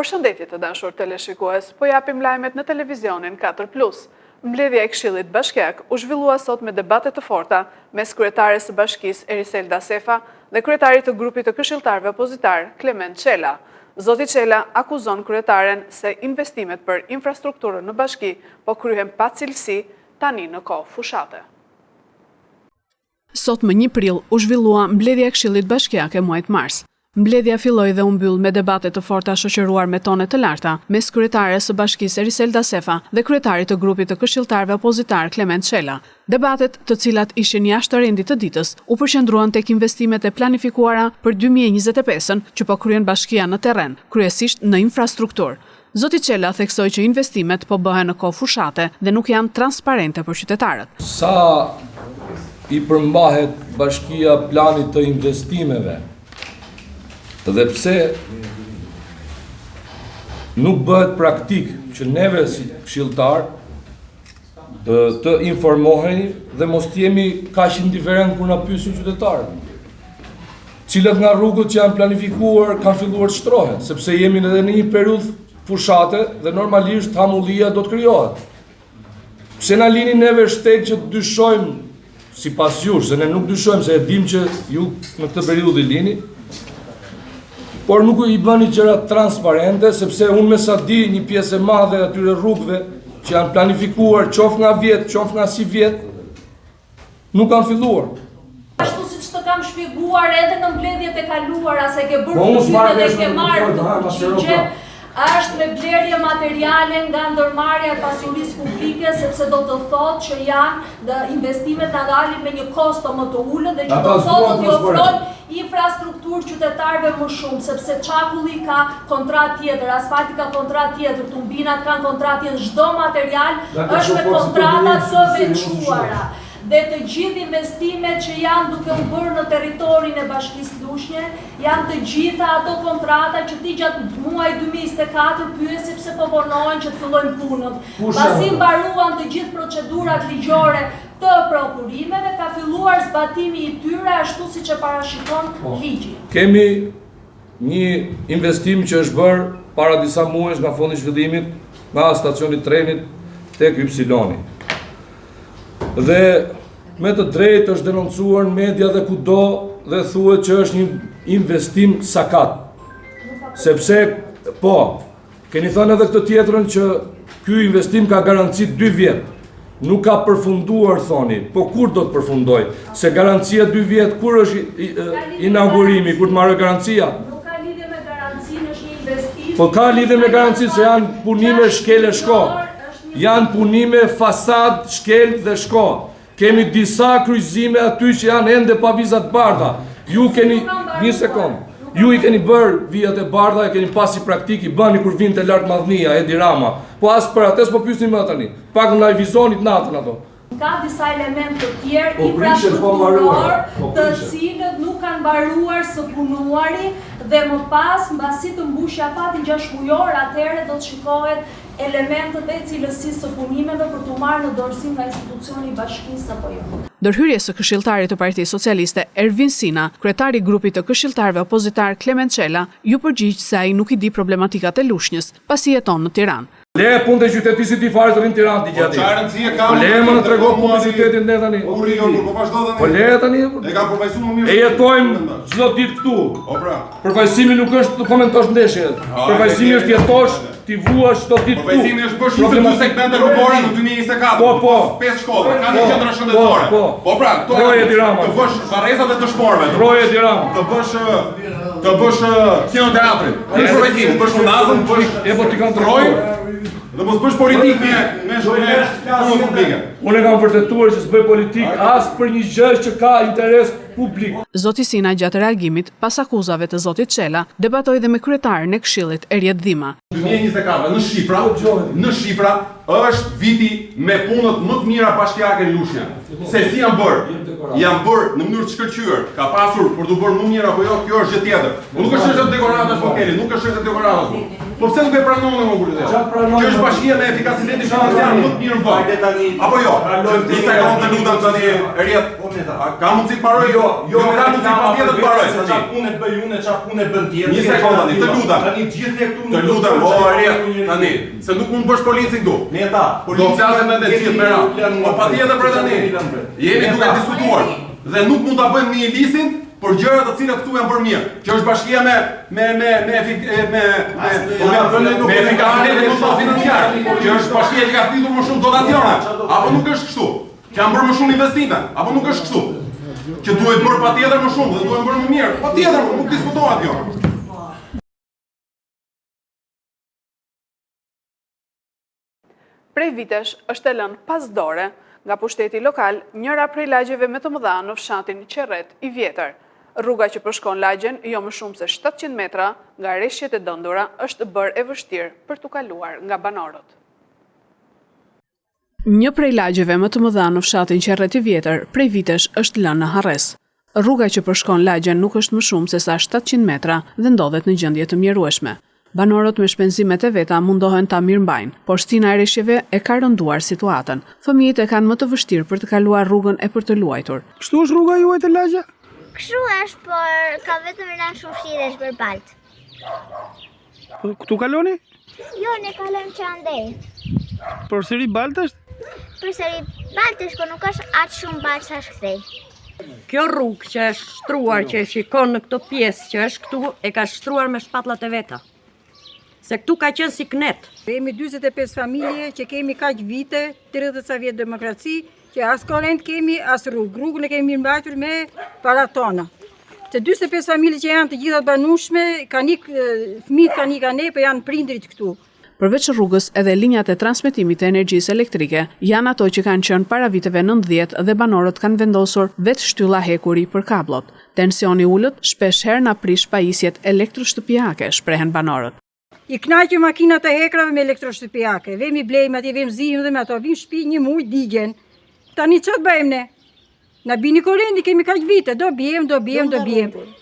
Përshëndetje të dashur teleshikues, po japim lajmet në televizionin 4+. Mbledhja e Këshillit Bashkiak u zhvillua sot me debate të forta mes kryetares së Bashkisë Eriselda Sefa dhe kryetarit të grupit të këshilltarëve opozitar Klement Çela. Zoti Çela akuzon kryetaren se investimet për infrastrukturën në bashki po kryhen pa cilësi tani në kohë fushate. Sot më 1 prill u zhvillua mbledhja e Këshillit Bashkiak e muajit mars. Mbledhja filloi dhe u mbyll me debate të forta shoqëruar me tone të larta mes kryetares së Bashkisë Eriselda Sefa dhe kryetarit të grupit të këshilltarëve opozitar Klement Çela. Debatet, të cilat ishin jashtë rendit të ditës, u përqendruan tek investimet e planifikuara për 2025-ën që po kryen bashkia në terren, kryesisht në infrastrukturë. Zoti Çela theksoi që investimet po bëhen në kohë fushate dhe nuk janë transparente për qytetarët. Sa i përmbahet bashkia planit të investimeve, dhe pse nuk bëhet praktik që neve si këshilltar të informoheni dhe mos jemi kaq indiferent kur na pyesin qytetarët. Cilat nga rrugët që janë planifikuar kanë filluar të shtrohen, sepse jemi edhe në një periudhë fushate dhe normalisht hamullia do të krijohet. Pse na lini neve shteg që të dyshojmë sipas jush, se ne nuk dyshojmë se e dim që ju në këtë periudhë i lini, por nuk i bëni gjëra transparente, sepse unë me sa di një pjesë e madhe e atyre rrugëve që janë planifikuar qof nga vjet, qof nga si vjet, nuk kanë filluar. Ashtu siç të kam shpjeguar edhe në mbledhjet e kaluara se ke bërë përgjigje dhe ke marrë të përgjigje, është me blerje materiale nga ndërmarrja e pasurisë publike, sepse do të thotë që janë dhe investimet na dalin me një kosto më të ulët dhe që do të thotë të ofrojnë infrastrukturë qytetarëve më shumë, sepse çakulli ka kontratë tjetër, asfalti ka kontratë tjetër, tumbinat kanë kontratë tjetër, çdo material është me kontrata të veçuara. Dhe të gjithë investimet që janë duke u bërë në territorin e Bashkisë Lushnjë, janë të gjitha ato kontrata që ti gjatë muajit 2024 pyesim se po vonohen që të fillojnë punët. Pasi mbaruan të gjithë procedurat ligjore të prokurimeve, ka filluar zbatimi i tyre ashtu siç e parashikon ligji. Kemi një investim që është bërë para disa muajsh nga fondi i zhvillimit, nga stacioni i trenit tek Ypsiloni. Dhe me të drejtë është denoncuar në media dhe kudo dhe thuhet që është një investim sakat. Sepse, po, keni thënë edhe këtë tjetrën që ky investim ka garanci 2 vjet. Nuk ka përfunduar, thoni, po kur do të përfundoj? Se garancia 2 vjet, kur është inaugurimi, kur të marrë garancia? Nuk ka lidhje me garancinë, është një investim. Po ka lidhje me garancinë se janë punime shkele shko. Janë punime fasad, shkel dhe shko. Kemi disa kryqëzime aty që janë ende pa vizat bardha. Ju keni, një sekond, ju i keni bërë vijat e bardha, e keni pasi praktik, i bëni kur vinte lart Madhnia, Edi Rama. Po as për atë s'po pyesni më tani. Pak na i vizonit natën ato. Ka disa elemente të tjerë infrastrukturor të cilët nuk kanë mbaruar së punuari dhe më pas mbasi të mbushë afati 6 mujor, atëherë do të shikohet elementet e cilësisë së punimeve për të marrë në dorësim nga institucioni i bashkisë apo jo. Ndërhyrjes së këshilltarit të Partisë Socialiste Ervin Sina, kryetari i grupit të këshilltarëve opozitar Klement Çela, ju përgjigj se ai nuk i di problematikat e Lushnjës, pasi jeton në Tiranë. Le punë të qytetit i farë të rinë Tiranë t'i gjati. Po le më në trego punë të qytetit ne tani. Po le tani. E jetojmë çdo ditë këtu. Përfaqësimi nuk është të komentosh ndeshje. Përfaqësimi është jetosh, ti vuash çdo ditë këtu. Përfaqësimi është bërë shumë të segmente rrugore në 2024. Po. 5 shkolla, kanë një qendër shëndetësore. Po pra, të bësh varrezat e të shporëve. Troje Tirana. Të bësh kinoteatrin. Përfaqësimi, bësh fundazën, bësh po ti kontrolloj. Dhe mos bësh politik me punën publike. Unë kam vërtetuar që s'bëj politik as për një gjë që ka interes publik. Zoti Sina gjatë reagimit pas akuzave të zotit Çela debatoi dhe me kryetarin e Këshillit Erjet Dhima. 2024 në shifra është viti me punët më të mira bashkiake në Lushnjë. Se si janë bërë? Janë bërë në mënyrë të shkëlqyer. Ka pasur për të bërë më mirë apo jo, kjo është gjë tjetër. Nuk është çështje dekoratash po keni, nuk është çështje dekoratash. Po pse nuk e pranoni më kurrë? Kjo është bashkia me efikasitetin financiar më të mirë në vend. Apo jo? Disa kontë lutem tani Erjet. Ka mundësi të mbaroj jo Jo, ka mundsi patjetër të mbaroj tani. Çfarë punë bëj unë, çfarë punë bën tjetër. Një sekondë tani, të lutem. Tani gjithë ne këtu. Të lutem, o Ari, tani, se nuk mund bësh policin këtu. Ne ta. Do flasim me të gjithë me radhë. Po patjetër për tani. Jemi duke diskutuar dhe nuk mund ta bëjmë një lisin për gjëra të cilat këtu janë bërë mirë. Kjo është bashkia me efikasitetin financiar. Kjo është bashkia që ka fitur më shumë donacione. Apo nuk është kështu? Që janë bërë më shumë investime. Apo nuk është kështu? Që duhet bërë patjetër më shumë dhe duhet bërë më mirë. Patjetër, nuk diskutohet kjo. Prej vitesh është e lënë pas dore nga pushteti lokal njëra prej lagjeve më të mëdha në fshatin Qerret i Vjetër. Rruga që përshkon lagjen jo më shumë se 700 metra nga rreshjet e dëndura është bërë e vështirë për t'u kaluar nga banorët. Një prej lagjeve më të mëdha në fshatin Qerret i Vjetër prej vitesh është lënë në harres. Rruga që përshkon lagjen nuk është më shumë se sa 700 metra dhe ndodhet në gjendje të mjerueshme. Banorët me shpenzimet e veta mundohen ta mirëmbajnë, por shtina e rreshjeve e ka rënduar situatën. Fëmijët e kanë më të vështirë për të kaluar rrugën e për të luajtur. Kështu është rruga juaj të lagja? Kështu është, por ka vetëm rënë shumëshi dhe për baltë. Këtu kaloni? Jo, ne kalojmë që andej. Por sëri baltë është? Për sëri baltë është, por nuk është atë shumë baltë sa shkthej. Kjo rrugë që është shtruar, që e shikon në këto pjesë që është këtu, e ka shtruar me shpatullat e veta. Se këtu ka qenë si knet. Jemi 45 familje që kemi kaq vite, 30 sa vjet demokraci, që as korrent kemi, as rrugë. Rrugën e kemi mirëmbajtur me para tona. Se 45 familje që janë të gjitha të banueshme, fëmijët kanë ikë po janë prindrit këtu. Përveç rrugës, edhe linjat e transmetimit të energjisë elektrike janë ato që kanë qenë para viteve 90 dhe banorët kanë vendosur vetë shtylla hekuri për kablot. Tensioni ulët, shpesh herë na prish pajisjet elektroshtëpiake, shprehen banorët. I knaqë makinat e hekrave me elektroshtëpiake. Vemi blejmë atje, vemi zihim dhe me ato, vim shtëpi një muj digjen. Tani çfarë bëjmë ne? Na bini korrendi, kemi kaq vite, do bjem.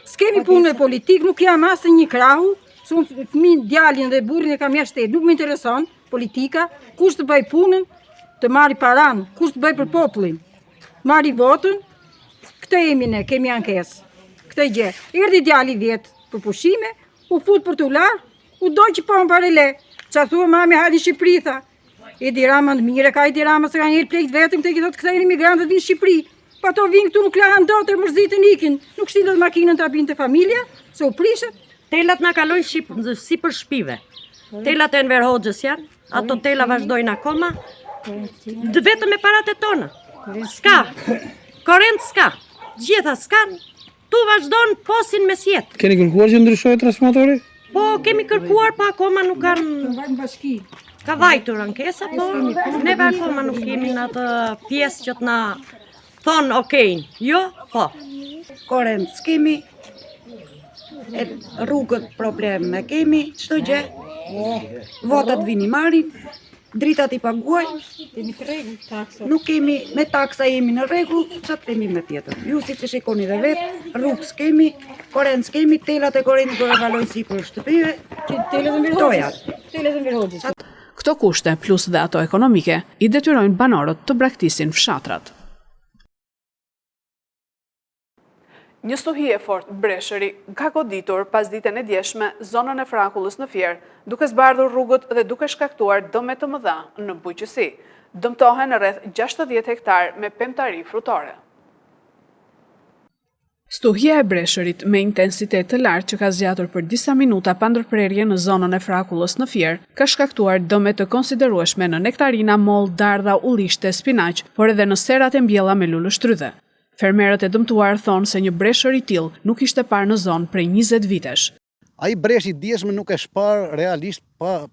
S'kemi punë me politik, nuk jam as një krahu. Sun fëmin, djalin dhe burrin e kam jashtë, nuk më intereson politika, kush të bëj punën, të marri paran, kush të bëj për popullin. Marri votën, këtë jemi ne, kemi ankesë. Këtë gjë. Erdhi djali vjet për pushime, u fut për t'u larë, u doj që po më parele. Qa thua mami hajdi Shqipëri, tha. Edi Rama në mire, ka Edi Rama se ka njerë plejt vetëm, të gjithot këthejnë imigrantët vinë Shqipëri. Pa to vinë këtu nuk lahan do të mërzitën ikin. Nuk shtilet makinën të abin të familja, se u prishet. Telat na kalojnë si për shpive. Telat e Enver Hoxhës janë, ato tela vazhdojnë akoma, vetëm me parat e tona. Ska, korrent ska, gjitha ska, tu vazhdojnë posin me sjetë. Keni kërkuar që ndryshojë transformatori? Po, kemi kërkuar, pa akoma nuk kanë... Ka vajtur ankesa, po neve akoma nuk kemi në atë pjesë që të na thonë okej. Jo, po. Korrent s'kemi, rrugët probleme kemi, çdo gjë. Votat vini marrin, dritat i paguaj. Kemi të rregull taksa. Nuk kemi, me taksa jemi në rregull, çfarë kemi me tjetër? Ju siç e shikoni dhe vetë, rrugë s'kemi, korrent s'kemi, telat e korrentit do të kalojnë sipër shtëpive. Telet e Enver Hoxhës. Këto kushte, plus dhe ato ekonomike, i detyrojnë banorët të braktisin fshatrat. Një stuhi e fort Breshëri ka goditur pas ditën e djeshme zonën e Frakullës në Fier, duke zbardhur rrugët dhe duke shkaktuar dëme të mëdha në bujqësi. Dëmtohen rreth 60 hektar me pemtari frutore. Stuhia e Breshërit me intensitet të lartë që ka zgjatur për disa minuta pa ndërprerje në zonën e Frakullës në Fier, ka shkaktuar dëme të konsiderueshme në nektarina, moll, dardha, ullishte, spinaq, por edhe në serat e mbjella me lulë shtrydhe. Fermerët e dëmtuar thonë se një breshër i tillë nuk ishte parë në zonë prej 20 vitesh. Ai bresh i djeshme nuk e shpar realisht pa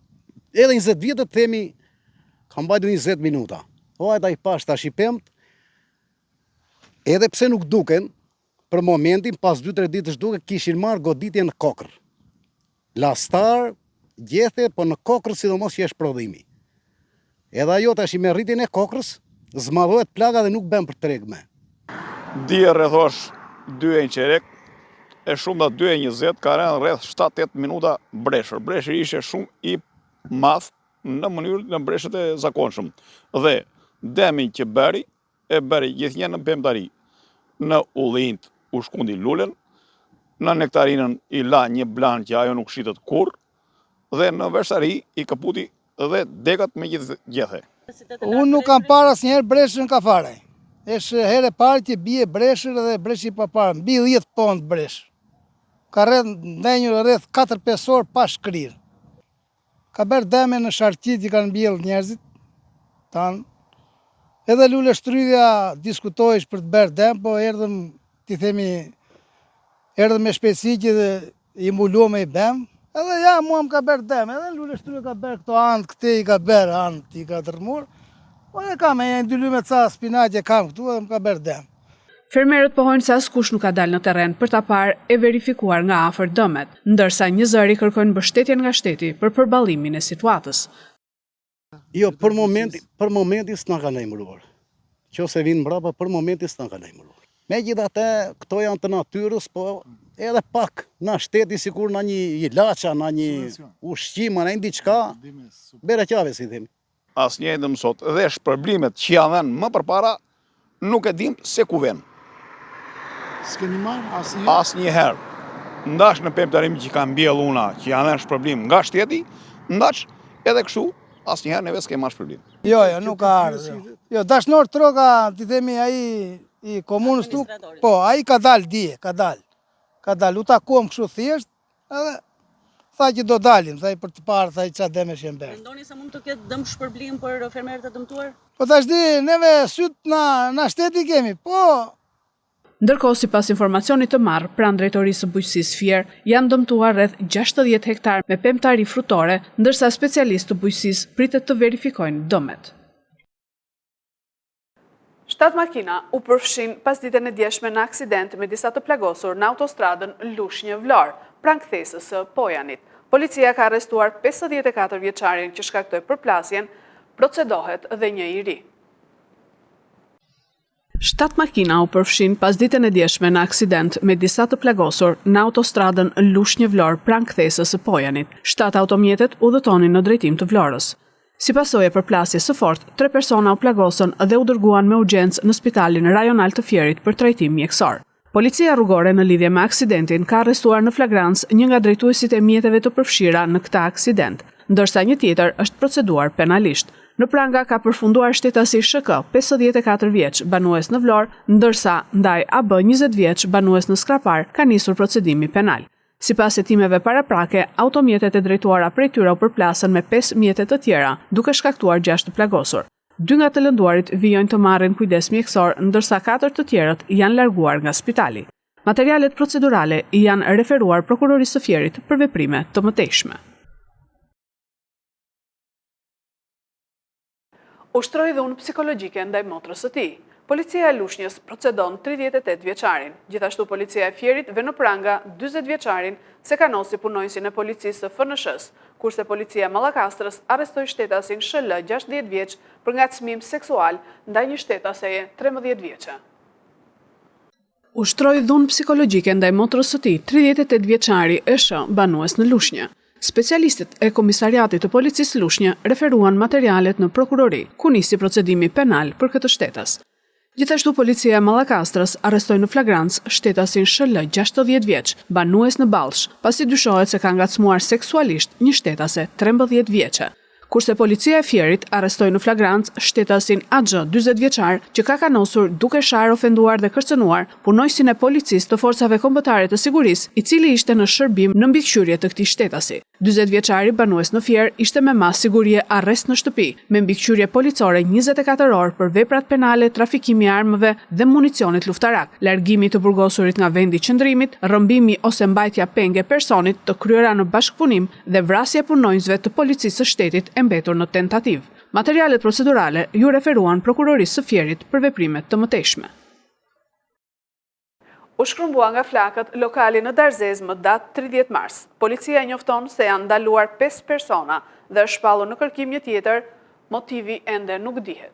edhe 20 vite të themi ka mbajtur 20 minuta. Po ai pash tash i pemt. Edhe pse nuk duken, për momentin pas 2-3 ditësh duke kishin marrë goditje në kokër. Lastar, gjethe, po në kokër sidomos që është prodhimi. Edhe ajo tash me rritjen e kokrës zmadhohet plaga dhe nuk bën për tregme. Dje rrethosh 2:15, e shumë da 2:20, ka rënë rreth 7-8 minuta breshër. Breshër ishe shumë i madh në mënyrë në breshët e zakonshëm. Dhe demin që bëri, e bëri gjithnjë në pemtari, në ullinjt, u shkundi lulen, në nektarinën i la një blan që ajo nuk shitet kur, dhe në versari i kaputi dhe dekat me gjithë gjethe. Unë nuk kam parë asnjëherë breshën ka fare. Është herë e parë që bie breshër dhe breshi pa parë, mbi 10 pond bresh. Ka ndenjur rreth 4-5 orë pa shkrirë. Ka bërë deme në sharqit që kanë mbjellë njerëzit tanë. Edhe lule shtrydhja diskutojsh për të bërë dem, po erdhëm, ti themi, erdhëm me shpejtësi që i mbulu me i bem. Edhe ja, mua më ka bërë dem, edhe lule shtrydhja ka bërë këto anë, këte i ka bërë anë, i ka tërmur. Po e kam, e ndyly me ca spinaqe kam këtu edhe më ka bërë dem. Fermerët pohojnë se askush nuk ka dalë në terren për ta parë e verifikuar nga afër dëmet, ndërsa një zëri kërkojnë mbështetjen nga shteti për përballimin e situatës. Jo, për momenti s'na ka lajmëruar. Qose vinë mbrapa, për momenti s'na ka lajmëruar. Megjithatë, këto janë të natyrës, po edhe pak na shteti sikur na një ilaça, na një ushqim, na një diçka, bere qave si themi. Asnjë ndëm sot dhe shpërblimet që janë më përpara nuk e dim se ku vjen. S'keni marrë asnjëherë. Ndash në pemtarim që kanë mbjell una që janë shpërblim nga shteti, ndash edhe kështu asnjëherë neve s'ke marrë shpërblim. Jo, nuk ka ardhur. Jo, dashnor Troka, ti themi ai i komunës tu, po, ai ka dalë dije, ka dalë. Ka dalë, u takuam kështu thjesht, edhe tha që do dalim, tha për të parë, tha çfarë dëmesh janë bërë. Mendoni se mund të ketë dëm shpërblim për fermerët e dëmtuar? Po tash di, neve syt na shteti kemi, po. Ndërkohë, sipas informacionit të marrë pranë drejtorisë së bujqësisë Fier, janë dëmtuar rreth 60 hektar me pemtari frutore, ndërsa specialistë të bujqësisë pritet të verifikojnë dëmet. 7 makina u përfshin pas ditën e djeshme në aksident me disa të plagosur në autostradën Lushnjë-Vlorë, pranë kthesës së Pojanit. Policia ka arrestuar 54 vjeçarin që shkaktoi përplasjen, procedohet dhe një i ri. 7 makina u përfshin pas ditën e djeshme në aksident me disa të plagosur në autostradën Lushnjë-Vlorë pranë kthesës së Pojanit. 7 automjetet udhëtonin në drejtim të Vlorës. Si pasojë e përplasjes së fortë, 3 persona u plagosën dhe u dërguan me urgjencë në spitalin rajonal të Fierit për trajtim mjekësor. Policia rrugore në lidhje me aksidentin ka arrestuar në flagrancë një nga drejtuesit e mjeteve të përfshira në këtë aksident, ndërsa një tjetër është proceduar penalisht. Në pranga ka përfunduar shtetasi SHK, 54 vjeç, banues në Vlorë, ndërsa ndaj AB 20 vjeç, banues në Skrapar, ka nisur procedimi penal. Sipas hetimeve paraprake, automjetet e drejtuara prej tyre u përplasën me 5 mjete të tjera, duke shkaktuar 6 të plagosur. 2 nga të lënduarit vijojnë të marrin kujdes mjekësor, ndërsa 4 të tjerët janë larguar nga spitali. Materialet procedurale i janë referuar prokurorisë së Fierit për veprime të mëtejshme. Ushtroi dhunë psikologjike ndaj motrës së tij. Policia e Lushnjës procedon 38 vjeçarin. Gjithashtu policia e Fierit vë në pranga 40 vjeçarin se kanosi punonjësin e policisë së FNSH-s, kurse policia e Mallakastrës arrestoi shtetasin SHL 60 vjeç për ngacmim seksual ndaj një shtetaseje 13 vjeçe. Ushtroi dhunë psikologjike ndaj motrës së tij 38 vjeçari ESH banues në Lushnjë. Specialistët e Komisariatit të Policisë Lushnjë referuan materialet në prokurori, ku nisi procedimi penal për këtë shtetas. Gjithashtu policia e Mallakastrës arrestoi në flagrancë shtetasin SHL 60 vjeç, banues në Ballsh, pasi dyshohet se ka ngacmuar seksualisht një shtetase 13 vjeçe. Kurse policia e Fierit arrestoi në flagrancë shtetasin AX 40 vjeçar që ka kanosur duke sharë, ofenduar dhe kërcënuar punojësin e policisë të forcave kombëtare të sigurisë, i cili ishte në shërbim në mbikëqyrje të këtij shtetasi. 40 vjeçari banues në Fier ishte me mas sigurie arrest në shtëpi, me mbikëqyrje policore 24 orë për veprat penale, trafikimi i armëve dhe municionit luftarak, largimi të burgosurit nga vendi qëndrimit, rrëmbimi ose mbajtja penge personit të kryera në bashkëpunim dhe vrasja punonjësve të policisë së shtetit mbetur në tentativë. Materialet procedurale ju referuan prokurorisë së Fierit për veprimet të mëtejshme. U shkrumbua nga flakët lokali në Darzez më datë 30 mars. Policia njofton se janë ndaluar 5 persona dhe është shpallur në kërkim një tjetër, motivi ende nuk dihet.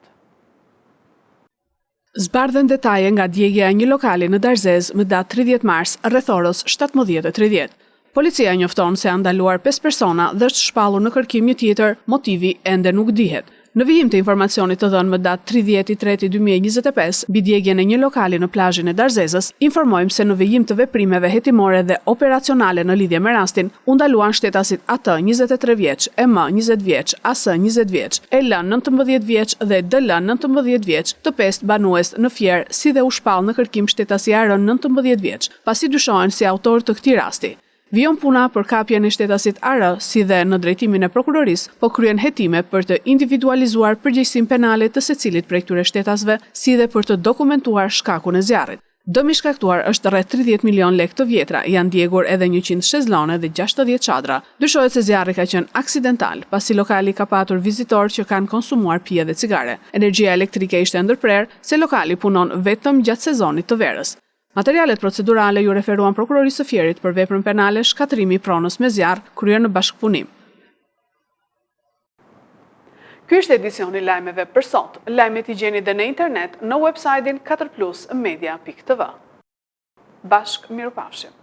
Zbardhen detaje nga djegja e një lokali në Darzez më datë 30 mars rreth orës 17:30. Policia njofton se janë ndaluar 5 persona dhe është shpallur në kërkim një tjetër, motivi ende nuk dihet. Në vijim të informacionit të dhënë më datë 30/3/2025, mbi djegjen e një lokali në plazhin e Darzezës, informojmë se në vijim të veprimeve hetimore dhe operacionale në lidhje me rastin, u ndaluan shtetasit AT 23 vjeç, EM 20 vjeç, AS 20 vjeç, EL 19 vjeç dhe DL 19 vjeç, të pestë banues në Fier, si dhe u shpall në kërkim shtetasi AR 19 vjeç, pasi dyshohen si autor të këtij rasti. Vijon puna për kapjen e shtetasit AR, si dhe në drejtimin e prokurorisë, po kryen hetime për të individualizuar përgjegjësinë penale të secilit prej këtyre shtetasve, si dhe për të dokumentuar shkakun e zjarrit. Dëmi shkaktuar është rreth 30 milion lekë të vjetra, janë djegur edhe 100 shezllone dhe 60 çadra. Dyshohet se zjarri ka qenë aksidental, pasi lokali ka patur vizitorë që kanë konsumuar pije dhe cigare. Energjia elektrike ishte ndërprer, se lokali punon vetëm gjatë sezonit të verës. Materialet procedurale ju referuan prokurorisë së Fierit për veprën penale shkatërimi i pronës me zjarr, kryer në bashkëpunim. Ky është edicioni lajmeve për sot. Lajmet i gjeni dhe në internet në website-in 4plusmedia.tv. Bashk mirupafshim.